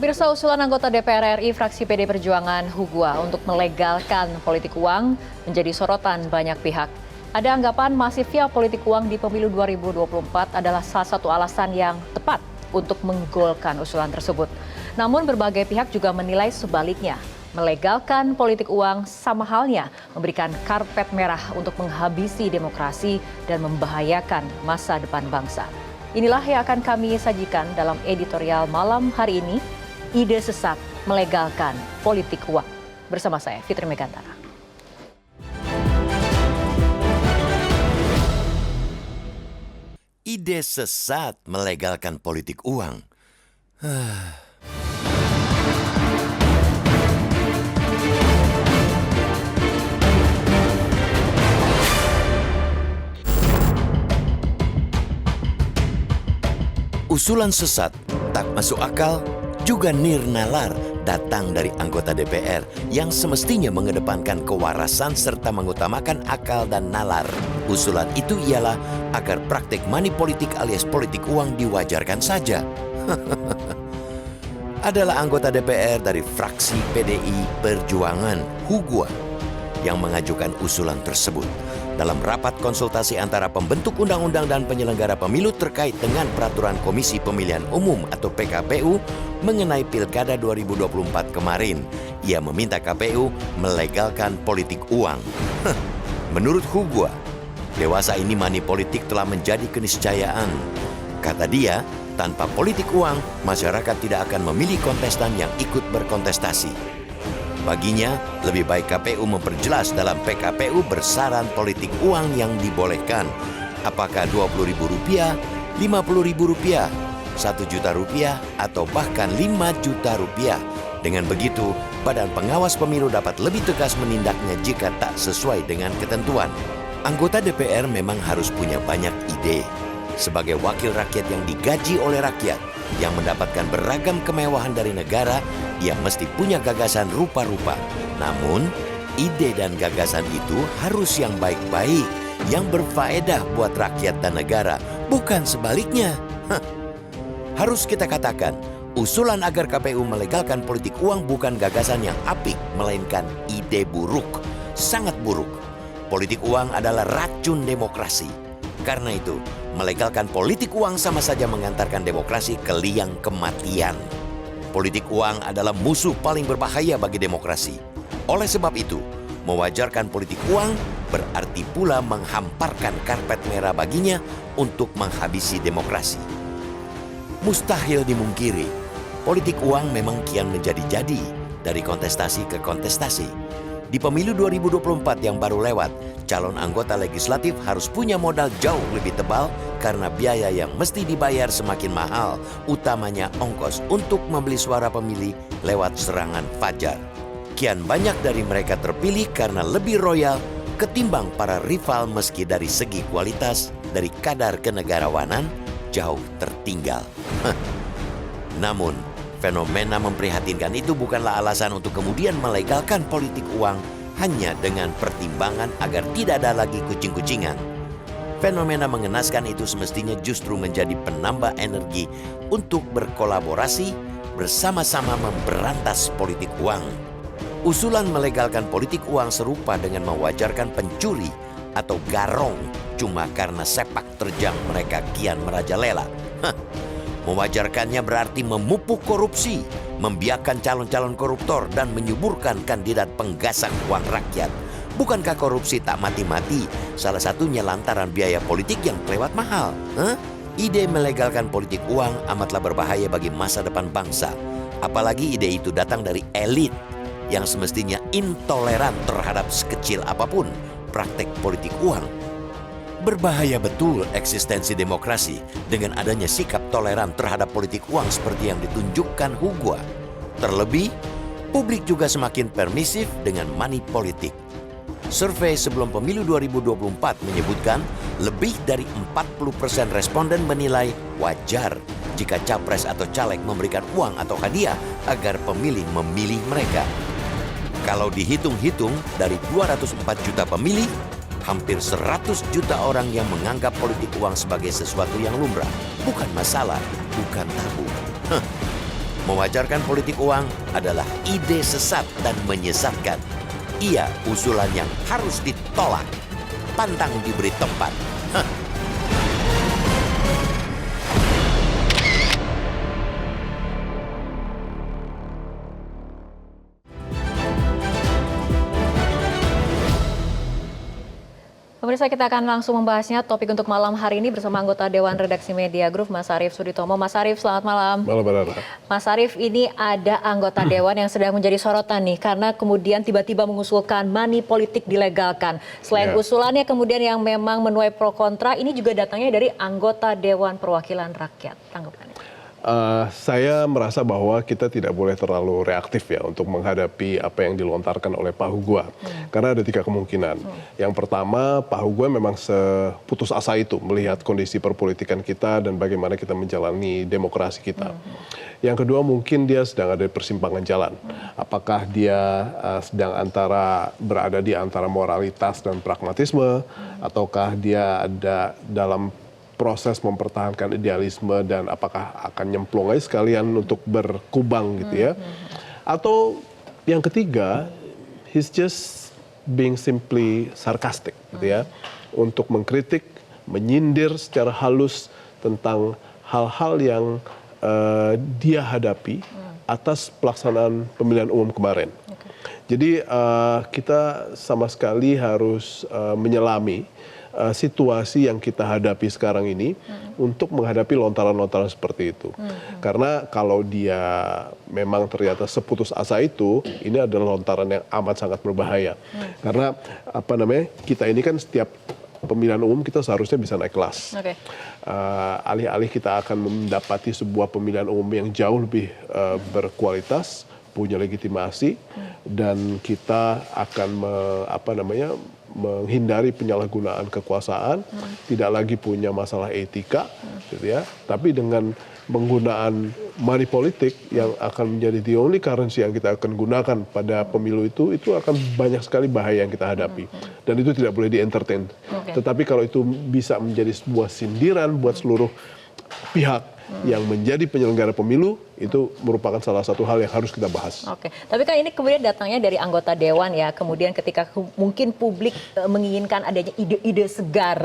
Pemirsa, usulan anggota DPR RI fraksi PD Perjuangan Hugua untuk melegalkan politik uang menjadi sorotan banyak pihak. Ada anggapan masifnya politik uang di pemilu 2024 adalah salah satu alasan yang tepat untuk menggolkan usulan tersebut. Namun berbagai pihak juga menilai sebaliknya. Melegalkan politik uang sama halnya memberikan karpet merah untuk menghabisi demokrasi dan membahayakan masa depan bangsa. Inilah yang akan kami sajikan dalam editorial malam hari ini, ide sesat melegalkan politik uang. Bersama saya, Fitri Megantara. Ide sesat melegalkan politik uang. Usulan sesat, tak masuk akal, juga nirnalar datang dari anggota DPR yang semestinya mengedepankan kewarasan serta mengutamakan akal dan nalar. Usulan itu ialah agar praktik money politik alias politik uang diwajarkan saja. Adalah anggota DPR dari fraksi PDI Perjuangan Hugua yang mengajukan usulan tersebut dalam rapat konsultasi antara pembentuk undang-undang dan penyelenggara pemilu terkait dengan peraturan Komisi Pemilihan Umum atau PKPU mengenai Pilkada 2024 kemarin. Ia meminta KPU melegalkan politik uang. Menurut Hugua, dewasa ini money politik telah menjadi keniscayaan. Kata dia, tanpa politik uang, masyarakat tidak akan memilih kontestan yang ikut berkontestasi. Baginya, lebih baik KPU memperjelas dalam PKPU besaran politik uang yang dibolehkan. Apakah Rp20.000, Rp50.000, Rp1.000.000, atau bahkan Rp5.000.000. Dengan begitu, Badan Pengawas Pemilu dapat lebih tegas menindaknya jika tak sesuai dengan ketentuan. Anggota DPR memang harus punya banyak ide. Sebagai wakil rakyat yang digaji oleh rakyat, yang mendapatkan beragam kemewahan dari negara, ia mesti punya gagasan rupa-rupa. Namun, ide dan gagasan itu harus yang baik-baik, yang berfaedah buat rakyat dan negara, bukan sebaliknya. Harus kita katakan, usulan agar KPU melegalkan politik uang bukan gagasan yang apik, melainkan ide buruk, sangat buruk. Politik uang adalah racun demokrasi. Karena itu, melegalkan politik uang sama saja mengantarkan demokrasi ke liang kematian. Politik uang adalah musuh paling berbahaya bagi demokrasi. Oleh sebab itu, mewajarkan politik uang berarti pula menghamparkan karpet merah baginya untuk menghabisi demokrasi. Mustahil dimungkiri, politik uang memang kian menjadi-jadi dari kontestasi ke kontestasi. Di pemilu 2024 yang baru lewat, calon anggota legislatif harus punya modal jauh lebih tebal karena biaya yang mesti dibayar semakin mahal, utamanya ongkos untuk membeli suara pemilih lewat serangan fajar. Kian banyak dari mereka terpilih karena lebih royal ketimbang para rival meski dari segi kualitas, dari kadar kenegarawanan, jauh tertinggal. Namun, fenomena memprihatinkan itu bukanlah alasan untuk kemudian melegalkan politik uang hanya dengan pertimbangan agar tidak ada lagi kucing-kucingan. Fenomena mengenaskan itu semestinya justru menjadi penambah energi untuk berkolaborasi bersama-sama memberantas politik uang. Usulan melegalkan politik uang serupa dengan mewajarkan pencuri atau garong cuma karena sepak terjang mereka kian merajalela. Mewajarkannya berarti memupuk korupsi, membiarkan calon-calon koruptor dan menyuburkan kandidat penggasak uang rakyat. Bukankah korupsi tak mati-mati? Salah satunya lantaran biaya politik yang kelewat mahal. Ide melegalkan politik uang amatlah berbahaya bagi masa depan bangsa. Apalagi ide itu datang dari elit yang semestinya intoleran terhadap sekecil apapun praktek politik uang. Berbahaya betul eksistensi demokrasi dengan adanya sikap toleran terhadap politik uang seperti yang ditunjukkan Hugua. Terlebih, publik juga semakin permisif dengan money politik. Survei sebelum pemilu 2024 menyebutkan lebih dari 40% responden menilai wajar jika capres atau caleg memberikan uang atau hadiah agar pemilih memilih mereka. Kalau dihitung-hitung dari 204 juta pemilih, hampir 100 juta orang yang menganggap politik uang sebagai sesuatu yang lumrah. Bukan masalah, bukan tabu. mewajarkan politik uang adalah ide sesat dan menyesatkan. Ia usulan yang harus ditolak, pantang diberi tempat. Pemirsa, kita akan langsung membahasnya topik untuk malam hari ini bersama anggota Dewan Redaksi Media Group, Mas Arief Suditomo. Mas Arief, selamat malam. Malam, Mbak. Mas Arief, ini ada anggota Dewan yang sedang menjadi sorotan nih, karena kemudian tiba-tiba mengusulkan money politik dilegalkan. Selain usulannya kemudian yang memang menuai pro kontra, ini juga datangnya dari anggota Dewan Perwakilan Rakyat. Tanggapannya? Saya merasa bahwa kita tidak boleh terlalu reaktif ya untuk menghadapi apa yang dilontarkan oleh Pak Hugua. Karena ada 3 kemungkinan. Yang pertama, Pak Hugua memang seputus asa itu melihat kondisi perpolitikan kita dan bagaimana kita menjalani demokrasi kita. Yang kedua, mungkin dia sedang ada di persimpangan jalan. Apakah dia sedang berada di antara moralitas dan pragmatisme, ataukah dia ada dalam proses mempertahankan idealisme dan apakah akan nyemplung aja sekalian untuk berkubang gitu ya. Atau yang ketiga, he's just being simply sarcastic gitu ya. Untuk mengkritik, menyindir secara halus tentang hal-hal yang dia hadapi atas pelaksanaan pemilihan umum kemarin. Jadi kita sama sekali harus menyelami situasi yang kita hadapi sekarang ini untuk menghadapi lontaran-lontaran seperti itu. Karena kalau dia memang ternyata seputus asa itu, ini adalah lontaran yang amat sangat berbahaya. Karena kita ini kan setiap pemilihan umum kita seharusnya bisa naik kelas. Alih-alih kita akan mendapati sebuah pemilihan umum yang jauh lebih berkualitas, punya legitimasi, dan kita akan menghindari penyalahgunaan kekuasaan, tidak lagi punya masalah etika, gitu ya. Tapi dengan penggunaan money politik yang akan menjadi the only currency yang kita akan gunakan pada pemilu itu akan banyak sekali bahaya yang kita hadapi. Dan itu tidak boleh di-entertain. Tetapi kalau itu bisa menjadi sebuah sindiran buat seluruh pihak yang menjadi penyelenggara pemilu, itu merupakan salah satu hal yang harus kita bahas. Tapi kan ini kemudian datangnya dari anggota Dewan ya, kemudian ketika mungkin publik menginginkan adanya ide-ide segar,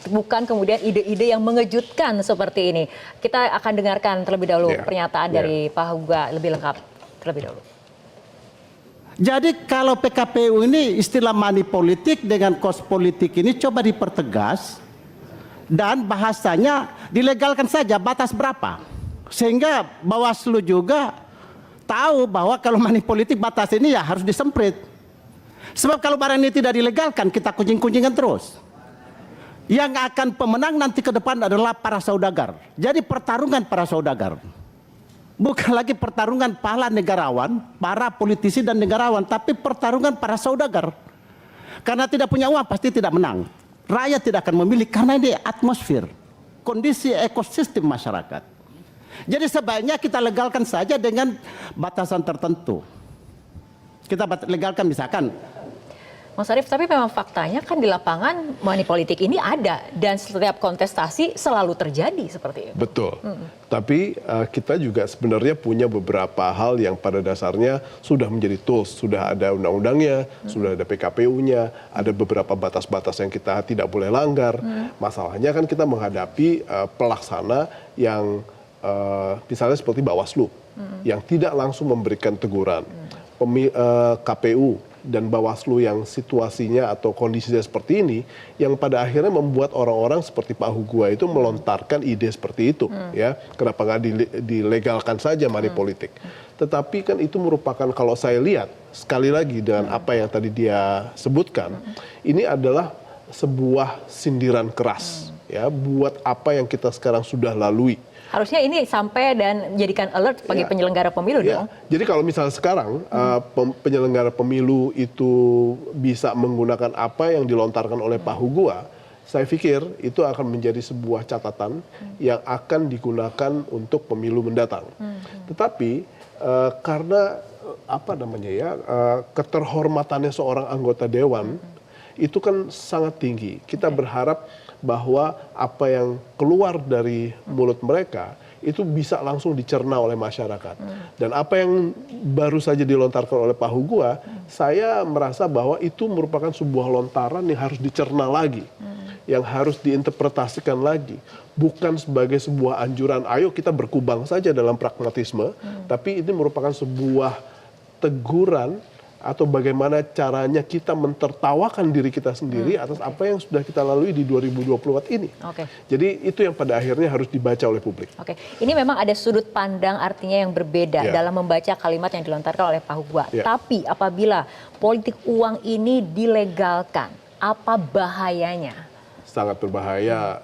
bukan kemudian ide-ide yang mengejutkan seperti ini. Kita akan dengarkan terlebih dahulu pernyataan dari Pak Hugua lebih lengkap terlebih dahulu. Jadi kalau PKPU ini istilah money politik dengan kos politik ini coba dipertegas, dan bahasanya dilegalkan saja batas berapa. Sehingga Bawaslu juga tahu bahwa kalau money politik batas ini ya harus disemprit. Sebab kalau barang ini tidak dilegalkan, kita kuncing-kuncingan terus. Yang akan pemenang nanti ke depan adalah para saudagar. Jadi pertarungan para saudagar. Bukan lagi pertarungan para negarawan, para politisi dan negarawan, tapi pertarungan para saudagar. Karena tidak punya uang pasti tidak menang. Rakyat tidak akan memilih karena ini atmosfer, kondisi ekosistem masyarakat. Jadi sebaiknya kita legalkan saja dengan batasan tertentu. Kita legalkan misalkan. Mas Arief, tapi memang faktanya kan di lapangan money politik ini ada dan setiap kontestasi selalu terjadi seperti itu. Betul. Tapi kita juga sebenarnya punya beberapa hal yang pada dasarnya sudah menjadi tools, sudah ada undang-undangnya, sudah ada PKPU-nya, ada beberapa batas-batas yang kita tidak boleh langgar. Masalahnya kan kita menghadapi pelaksana yang misalnya seperti Bawaslu, yang tidak langsung memberikan teguran. KPU dan Bawaslu yang situasinya atau kondisinya seperti ini, yang pada akhirnya membuat orang-orang seperti Pak Hugua itu melontarkan ide seperti itu, ya. Kenapa nggak dilegalkan saja money politik? Tetapi kan itu merupakan, kalau saya lihat sekali lagi dengan apa yang tadi dia sebutkan, ini adalah sebuah sindiran keras, ya, buat apa yang kita sekarang sudah lalui. Harusnya ini sampai dan menjadikan alert bagi penyelenggara pemilu dong. Jadi kalau misalnya sekarang penyelenggara pemilu itu bisa menggunakan apa yang dilontarkan oleh Pak Hugua, saya pikir itu akan menjadi sebuah catatan yang akan digunakan untuk pemilu mendatang. Tetapi karena keterhormatannya seorang anggota dewan itu kan sangat tinggi. Kita berharap bahwa apa yang keluar dari mulut mereka itu bisa langsung dicerna oleh masyarakat. Dan apa yang baru saja dilontarkan oleh Pak Hugua, saya merasa bahwa itu merupakan sebuah lontaran yang harus dicerna lagi, yang harus diinterpretasikan lagi. Bukan sebagai sebuah anjuran, ayo kita berkubang saja dalam pragmatisme, tapi ini merupakan sebuah teguran atau bagaimana caranya kita mentertawakan diri kita sendiri atas apa yang sudah kita lalui di 2024 ini. Jadi itu yang pada akhirnya harus dibaca oleh publik. Ini memang ada sudut pandang artinya yang berbeda dalam membaca kalimat yang dilontarkan oleh Pak Hugua. Tapi apabila politik uang ini dilegalkan, apa bahayanya? Sangat berbahaya,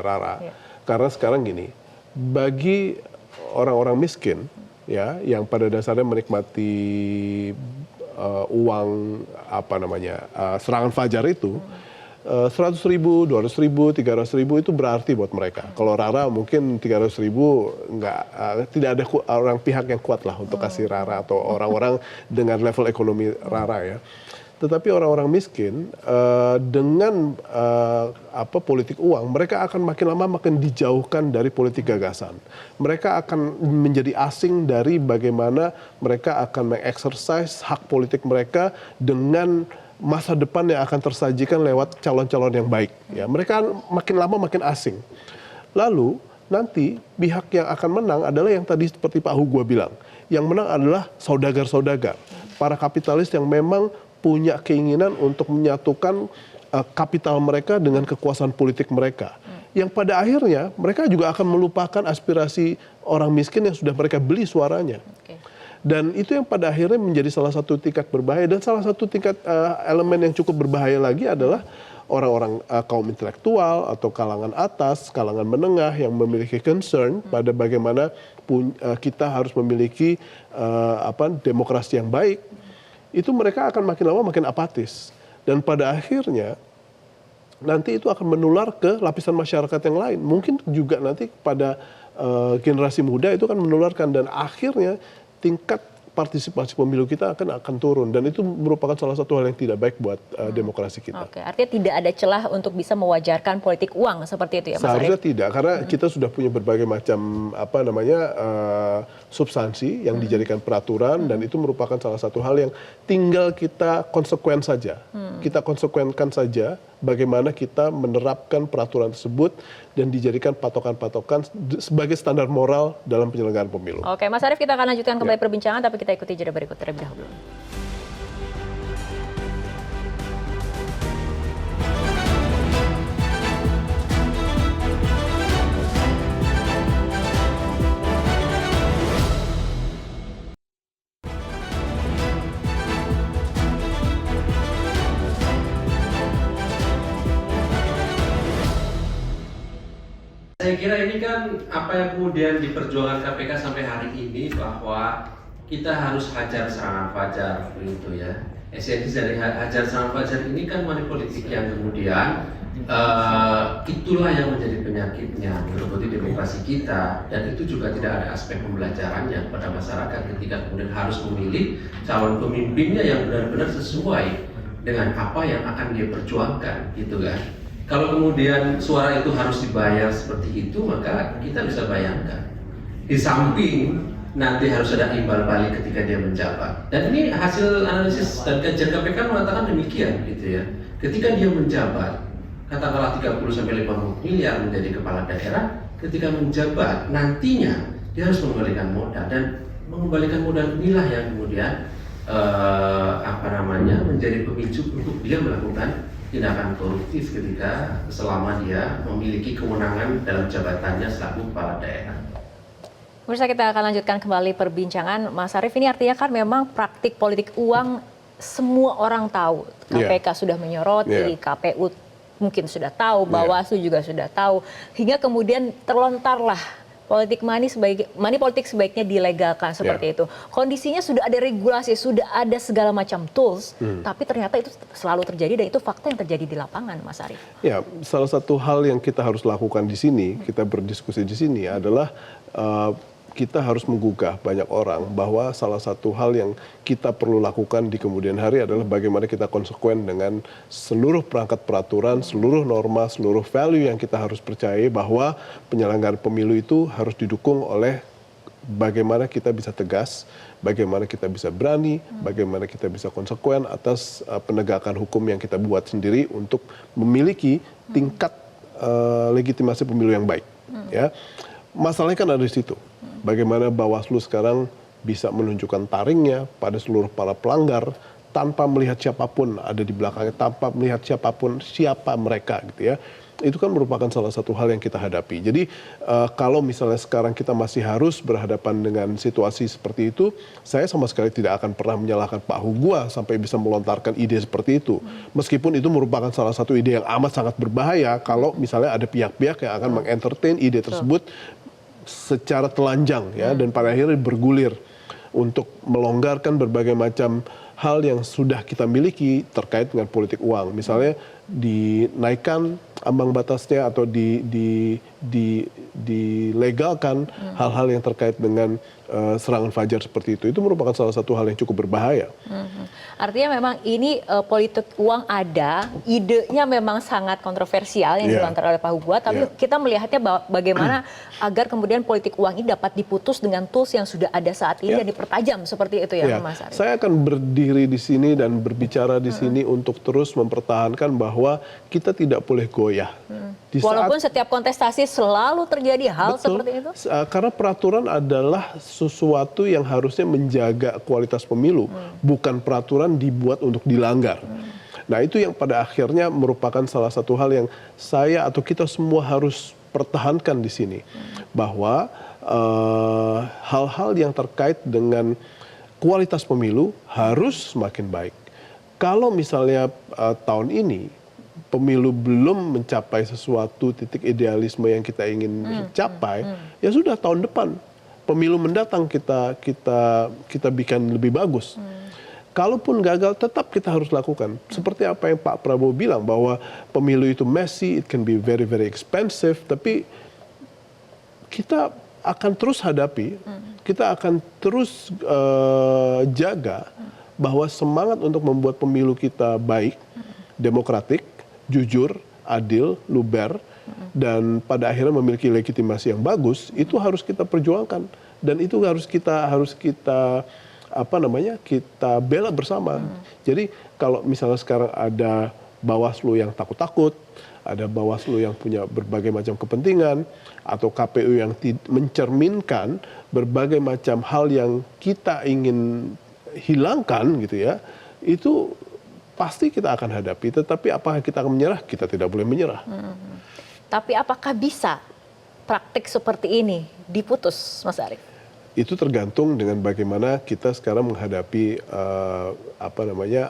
Rara. Karena sekarang gini, bagi orang-orang miskin, ya, yang pada dasarnya menikmati uang serangan fajar itu, 100.000, 200.000, 300.000 itu berarti buat mereka. Kalau Rara mungkin 300.000 tidak ada orang pihak yang kuat lah untuk kasih Rara atau orang-orang dengan level ekonomi Rara ya. Tetapi orang-orang miskin dengan politik uang, mereka akan makin lama makin dijauhkan dari politik gagasan. Mereka akan menjadi asing dari bagaimana mereka akan mengeksersis hak politik mereka dengan masa depan yang akan tersajikan lewat calon-calon yang baik. Ya, mereka makin lama makin asing. Lalu nanti pihak yang akan menang adalah yang tadi seperti Pak Hugua bilang. Yang menang adalah saudagar-saudagar, para kapitalis yang memang punya keinginan untuk menyatukan kapital mereka dengan kekuasaan politik mereka. Yang pada akhirnya mereka juga akan melupakan aspirasi orang miskin yang sudah mereka beli suaranya. Dan itu yang pada akhirnya menjadi salah satu tingkat berbahaya. Dan salah satu tingkat elemen yang cukup berbahaya lagi adalah orang-orang kaum intelektual atau kalangan atas, kalangan menengah yang memiliki concern pada bagaimana kita harus memiliki demokrasi yang baik. Itu mereka akan makin lama makin apatis. Dan pada akhirnya nanti itu akan menular ke lapisan masyarakat yang lain. Mungkin juga nanti pada generasi muda itu akan menularkan. Dan akhirnya tingkat partisipasi pemilu kita akan turun. Dan itu merupakan salah satu hal yang tidak baik buat demokrasi kita. Artinya tidak ada celah untuk bisa mewajarkan politik uang seperti itu ya Mas Arief? Seharusnya tidak, karena kita sudah punya berbagai macam substansi yang dijadikan peraturan dan itu merupakan salah satu hal yang tinggal kita konsekuen saja. Kita konsekuenkan saja bagaimana kita menerapkan peraturan tersebut dan dijadikan patokan-patokan sebagai standar moral dalam penyelenggaraan pemilu. Oke, Mas Arief, kita akan lanjutkan kembali perbincangan, tapi kita ikuti jeda berikut terlebih dahulu. Saya kira ini kan apa yang kemudian diperjuangkan KPK sampai hari ini, bahwa kita harus hajar serangan fajar, begitu ya. Esensi dari hajar serangan fajar ini kan money politik yang kemudian itulah yang menjadi penyakitnya merebut demokrasi kita, dan itu juga tidak ada aspek pembelajarannya kepada masyarakat ketika kemudian harus memilih calon pemimpinnya yang benar-benar sesuai dengan apa yang akan dia perjuangkan, gitu kan. Kalau kemudian suara itu harus dibayar seperti itu, maka kita bisa bayangkan di samping nanti harus ada imbal balik ketika dia menjabat. Dan ini hasil analisis dan kajian KPK mengatakan demikian, gitu ya. Ketika dia menjabat, katakanlah 30-50 miliar menjadi kepala daerah, ketika menjabat nantinya dia harus mengembalikan modal, dan mengembalikan modal inilah yang kemudian menjadi pemicu untuk dia melakukan tindakan koruptif ketika selama dia memiliki kewenangan dalam jabatannya selaku kepala daerah. Pemirsa, kita akan lanjutkan kembali perbincangan. Mas Arief, ini artinya kan memang praktik politik uang semua orang tahu. KPK sudah menyoroti, KPU mungkin sudah tahu, Bawaslu juga sudah tahu. Hingga kemudian terlontarlah money politik sebaiknya dilegalkan seperti itu. Kondisinya sudah ada regulasi, sudah ada segala macam tools, tapi ternyata itu selalu terjadi dan itu fakta yang terjadi di lapangan, Mas Arief. Ya, salah satu hal yang kita harus lakukan di sini, kita berdiskusi di sini adalah kita harus menggugah banyak orang bahwa salah satu hal yang kita perlu lakukan di kemudian hari adalah bagaimana kita konsekuen dengan seluruh perangkat peraturan, seluruh norma, seluruh value yang kita harus percayai bahwa penyelenggaraan pemilu itu harus didukung oleh bagaimana kita bisa tegas, bagaimana kita bisa berani, bagaimana kita bisa konsekuen atas penegakan hukum yang kita buat sendiri untuk memiliki tingkat legitimasi pemilu yang baik. Ya, masalahnya kan ada di situ. Bagaimana Bawaslu sekarang bisa menunjukkan taringnya pada seluruh para pelanggar tanpa melihat siapapun ada di belakangnya, tanpa melihat siapa mereka gitu ya. Itu kan merupakan salah satu hal yang kita hadapi. Jadi kalau misalnya sekarang kita masih harus berhadapan dengan situasi seperti itu, saya sama sekali tidak akan pernah menyalahkan Pak Hugua sampai bisa melontarkan ide seperti itu. Meskipun itu merupakan salah satu ide yang amat sangat berbahaya kalau misalnya ada pihak-pihak yang akan mengentertain ide tersebut secara telanjang ya, dan pada akhirnya bergulir untuk melonggarkan berbagai macam hal yang sudah kita miliki terkait dengan politik uang. Misalnya dinaikkan ambang batasnya atau dilegalkan hal-hal yang terkait dengan serangan fajar seperti itu. Itu merupakan salah satu hal yang cukup berbahaya. Artinya memang ini politik uang ada, idenya memang sangat kontroversial yang dilontarkan oleh Pak Hugua, tapi kita melihatnya bagaimana agar kemudian politik uang ini dapat diputus dengan tools yang sudah ada saat ini dan dipertajam seperti itu ya, Mas Arief. Saya akan berdiri di sini dan berbicara di sini untuk terus mempertahankan bahwa kita tidak boleh goyah. Walaupun setiap kontestasi selalu terjadi hal seperti itu? Karena peraturan adalah sesuatu yang harusnya menjaga kualitas pemilu, bukan peraturan dibuat untuk dilanggar. Nah, itu yang pada akhirnya merupakan salah satu hal yang saya atau kita semua harus pertahankan di sini. Bahwa hal-hal yang terkait dengan kualitas pemilu harus semakin baik. Kalau misalnya tahun ini pemilu belum mencapai sesuatu titik idealisme yang kita ingin capai, ya sudah tahun depan pemilu mendatang kita bikin lebih bagus. Kalaupun gagal, tetap kita harus lakukan. Seperti apa yang Pak Prabowo bilang bahwa pemilu itu messy, it can be very very expensive, tapi kita akan terus hadapi, kita akan terus jaga bahwa semangat untuk membuat pemilu kita baik, demokratik, jujur, adil, luber, dan pada akhirnya memiliki legitimasi yang bagus, itu harus kita perjuangkan, dan itu harus kita kita bela bersama. Jadi kalau misalnya sekarang ada Bawaslu yang takut-takut, ada Bawaslu yang punya berbagai macam kepentingan, atau KPU yang mencerminkan berbagai macam hal yang kita ingin hilangkan gitu ya, itu pasti kita akan hadapi. Tetapi apakah kita akan menyerah? Kita tidak boleh menyerah. Tapi apakah bisa praktik seperti ini diputus, Mas Arief? Itu tergantung dengan bagaimana kita sekarang menghadapi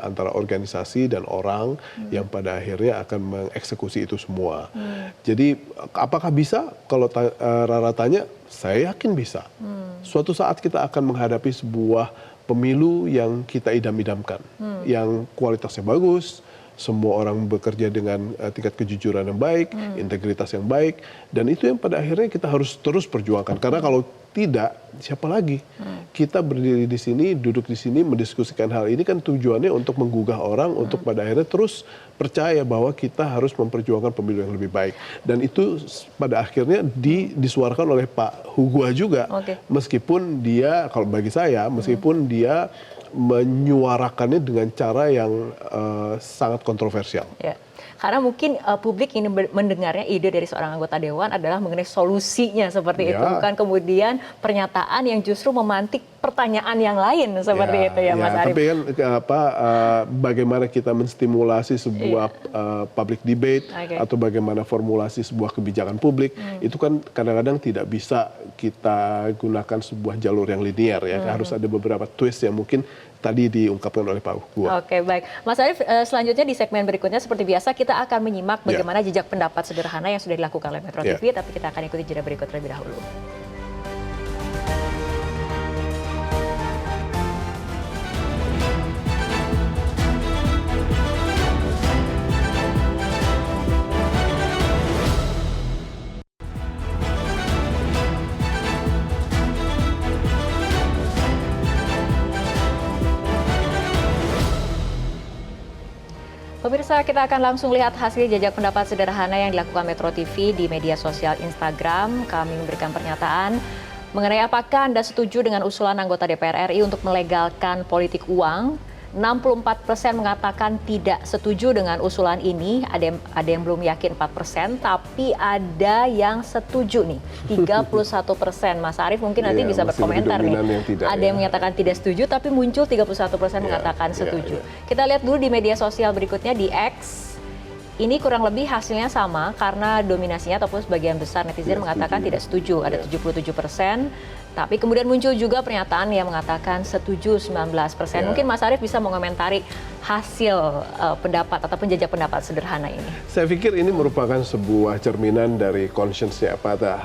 antara organisasi dan orang yang pada akhirnya akan mengeksekusi itu semua. Jadi apakah bisa? Kalau Rara tanya, saya yakin bisa. Suatu saat kita akan menghadapi sebuah pemilu yang kita idam-idamkan, yang kualitasnya bagus, semua orang bekerja dengan tingkat kejujuran yang baik, integritas yang baik, dan itu yang pada akhirnya kita harus terus perjuangkan. Karena kalau tidak, siapa lagi? Kita berdiri di sini, duduk di sini, mendiskusikan hal ini kan tujuannya untuk menggugah orang, untuk pada akhirnya terus percaya bahwa kita harus memperjuangkan pemilu yang lebih baik. Dan itu pada akhirnya disuarakan oleh Pak Hugua juga. Meskipun dia, kalau bagi saya, meskipun dia menyuarakannya dengan cara yang sangat kontroversial. Ya. Karena mungkin publik ini mendengarnya ide dari seorang anggota dewan adalah mengenai solusinya seperti itu, bukan kemudian pernyataan yang justru memantik pertanyaan yang lain seperti itu ya, Mas Arief. Tapi kan bagaimana kita menstimulasi sebuah public debate atau bagaimana formulasi sebuah kebijakan publik itu kan kadang-kadang tidak bisa kita gunakan sebuah jalur yang linear ya, harus ada beberapa twist yang mungkin tadi diungkapkan oleh Pak Hugua. Oke, baik. Mas Arief, selanjutnya di segmen berikutnya seperti biasa kita akan menyimak bagaimana jejak pendapat sederhana yang sudah dilakukan oleh Metro TV, tapi kita akan ikuti jeda berikut terlebih dahulu. Pemirsa, kita akan langsung lihat hasil jajak pendapat sederhana yang dilakukan Metro TV di media sosial Instagram. Kami memberikan pernyataan mengenai apakah Anda setuju dengan usulan anggota DPR RI untuk melegalkan politik uang. 64% mengatakan tidak setuju dengan usulan ini, ada yang belum yakin 4%, tapi ada yang setuju nih, 31%. Mas Arief mungkin nanti bisa berkomentar nih. Ada yang menyatakan tidak setuju, tapi muncul 31% mengatakan setuju. Kita lihat dulu di media sosial berikutnya di X. Ini kurang lebih hasilnya sama karena dominasinya ataupun sebagian besar netizen mengatakan tidak setuju, ada 77%. Tapi kemudian muncul juga pernyataan yang mengatakan setuju 19%. Mungkin Mas Arief bisa mengomentari hasil pendapat ataupun jajak pendapat sederhana ini. Saya pikir ini merupakan sebuah cerminan dari conscience-nya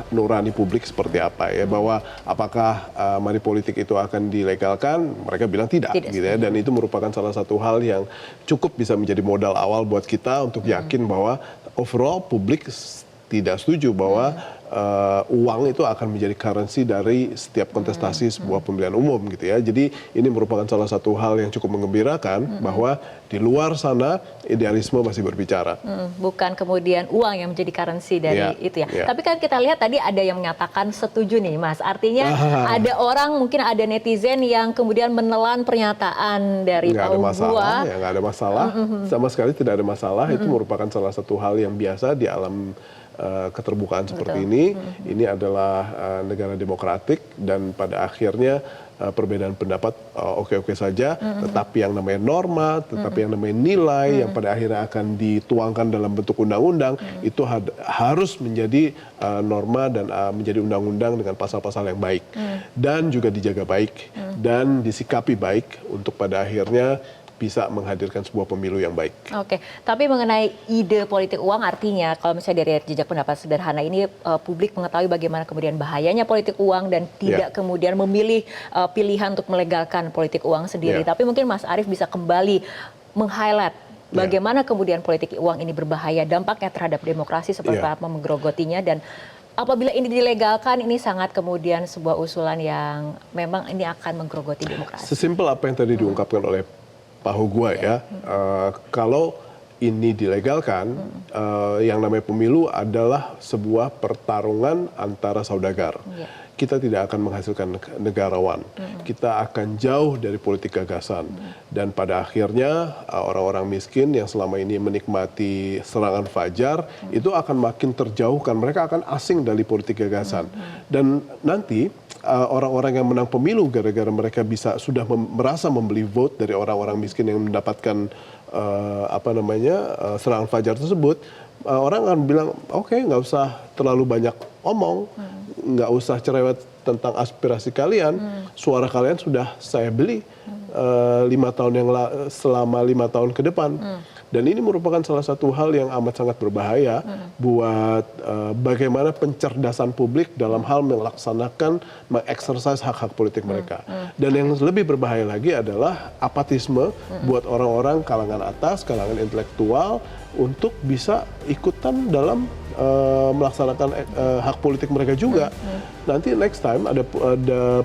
nurani publik seperti apa ya, bahwa apakah money politik itu akan dilegalkan, mereka bilang tidak gitu ya, dan itu merupakan salah satu hal yang cukup bisa menjadi modal awal buat kita untuk yakin bahwa overall publik tidak setuju bahwa uang itu akan menjadi currency dari setiap kontestasi sebuah pemilihan umum gitu ya. Jadi ini merupakan salah satu hal yang cukup menggembirakan bahwa di luar sana idealisme masih berbicara. Bukan kemudian uang yang menjadi currency dari itu ya. Tapi kan kita lihat tadi ada yang menyatakan setuju nih Mas. Artinya ada orang, mungkin ada netizen yang kemudian menelan pernyataan dari Pak Hugua. Nggak ada masalah, sama sekali tidak ada masalah. Itu merupakan salah satu hal yang biasa di alam keterbukaan seperti ini. Ini adalah negara demokratik dan pada akhirnya perbedaan pendapat oke-oke saja, tetapi yang namanya norma, tetapi yang namanya nilai yang pada akhirnya akan dituangkan dalam bentuk undang-undang itu harus menjadi norma dan menjadi undang-undang dengan pasal-pasal yang baik dan juga dijaga baik dan disikapi baik untuk pada akhirnya bisa menghadirkan sebuah pemilu yang baik. Oke, tapi mengenai ide politik uang, artinya kalau misalnya dari jejak pendapat sederhana ini publik mengetahui bagaimana kemudian bahayanya politik uang dan tidak kemudian memilih pilihan untuk melegalkan politik uang sendiri. Tapi mungkin Mas Arief bisa kembali meng-highlight bagaimana kemudian politik uang ini berbahaya, dampaknya terhadap demokrasi seperti apa menggerogotinya, dan apabila ini dilegalkan, ini sangat kemudian sebuah usulan yang memang ini akan menggerogoti demokrasi. Sesimpel apa yang tadi diungkapkan oleh Pak Hugua ya, kalau ini dilegalkan, yang namanya pemilu adalah sebuah pertarungan antara saudagar. Kita tidak akan menghasilkan negarawan, kita akan jauh dari politik gagasan. Dan pada akhirnya orang-orang miskin yang selama ini menikmati serangan fajar, itu akan makin terjauhkan, mereka akan asing dari politik gagasan. Dan nanti orang-orang yang menang pemilu gara-gara mereka sudah merasa membeli vote dari orang-orang miskin yang mendapatkan serangan fajar tersebut, orang akan bilang oke, nggak usah terlalu banyak omong, nggak usah cerewet tentang aspirasi kalian, suara kalian sudah saya beli selama 5 tahun ke depan. Dan ini merupakan salah satu hal yang amat sangat berbahaya buat bagaimana pencerdasan publik dalam hal melaksanakan, mengeksersis hak-hak politik mereka. Dan yang lebih berbahaya lagi adalah apatisme buat orang-orang kalangan atas, kalangan intelektual untuk bisa ikutan dalam melaksanakan hak politik mereka juga. Nanti next time ada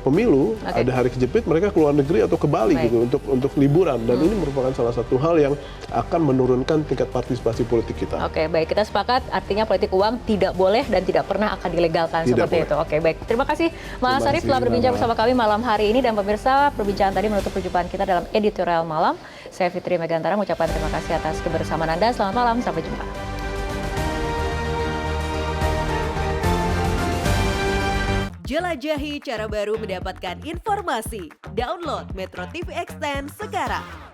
pemilu, ada hari kejepit, mereka keluar negeri atau ke Bali gitu untuk liburan, dan ini merupakan salah satu hal yang akan menurunkan tingkat partisipasi politik kita. Oke, baik, kita sepakat artinya politik uang tidak boleh dan tidak pernah akan dilegalkan seperti itu. Oke, baik. Terima kasih Mas Arief telah berbincang bersama kami malam hari ini, dan pemirsa, perbincangan tadi menutup perjumpaan kita dalam editorial malam. Saya Fitri Megantara mengucapkan terima kasih atas kebersamaan Anda. Selamat malam, sampai jumpa. Jelajahi cara baru mendapatkan informasi. Download Metro TV Extend sekarang.